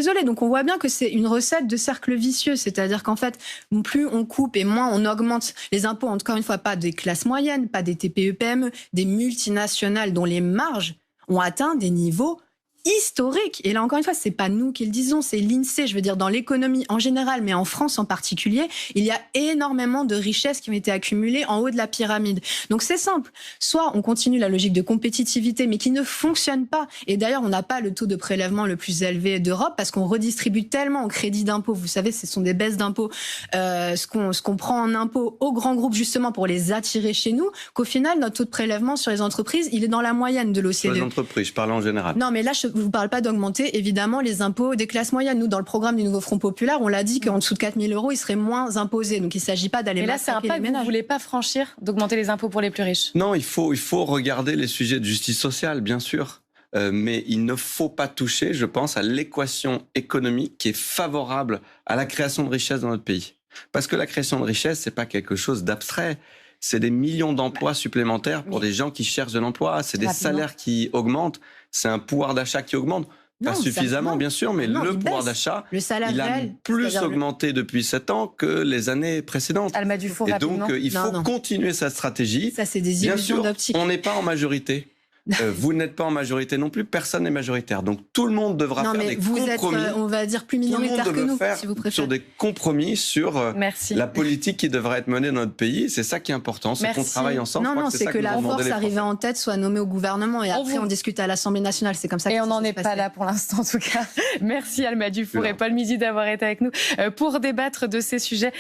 désolée. Donc on voit bien que c'est une recette de cercle vicieux, c'est-à-dire qu'en fait, plus on coupe et moins on augmente les impôts, encore une fois, pas des classes moyennes, pas des TPE-PME, des multinationales dont les marges ont atteint des niveaux historique. Et là, encore une fois, c'est pas nous qui le disons, c'est l'INSEE. Je veux dire, dans l'économie en général, mais en France en particulier, il y a énormément de richesses qui ont été accumulées en haut de la pyramide. Donc, c'est simple. Soit on continue la logique de compétitivité, mais qui ne fonctionne pas. Et d'ailleurs, on n'a pas le taux de prélèvement le plus élevé d'Europe parce qu'on redistribue tellement en crédit d'impôt. Vous savez, ce sont des baisses d'impôts, ce qu'on prend en impôts aux grands groupes, justement, pour les attirer chez nous, qu'au final, notre taux de prélèvement sur les entreprises, il est dans la moyenne de l'OCDE. Sur les entreprises, je parle en général. Non, mais là, je vous parle pas d'augmenter, évidemment, les impôts des classes moyennes. Nous, dans le programme du Nouveau Front Populaire, on l'a dit qu'en dessous de 4 000 €, ils seraient moins imposés. Donc, il ne s'agit pas d'aller massacrer les ménages. Mais là, c'est un pas que vous ne voulez pas franchir, d'augmenter les impôts pour les plus riches. Non, il faut regarder les sujets de justice sociale, bien sûr. Mais il ne faut pas toucher, je pense, à l'équation économique qui est favorable à la création de richesse dans notre pays. Parce que la création de richesse, c'est pas quelque chose d'abstrait. C'est des millions d'emplois supplémentaires pour des gens qui cherchent de l'emploi. C'est des salaires qui augmentent. C'est un pouvoir d'achat qui augmente. Pas suffisamment, bien sûr, mais le pouvoir d'achat, il a plus augmenté depuis 7 ans que les années précédentes. Alma Dufour, et donc, il faut continuer sa stratégie. Ça, c'est des illusions d'optique. On n'est pas en majorité. Vous n'êtes pas en majorité non plus, personne n'est majoritaire. Donc tout le monde devra faire des compromis. Vous êtes, on va dire, plus minoritaire que nous, si vous préférez. Sur des compromis sur la politique qui devrait être menée dans notre pays. C'est ça qui est important, c'est qu'on travaille ensemble. Non, c'est que la force arrivée en tête soit nommée au gouvernement et après on discute à l'Assemblée nationale. C'est comme ça. Et on n'en est pas là pour l'instant, en tout cas. Merci Alma Dufour et Paul Midi d'avoir été avec nous pour débattre de ces sujets.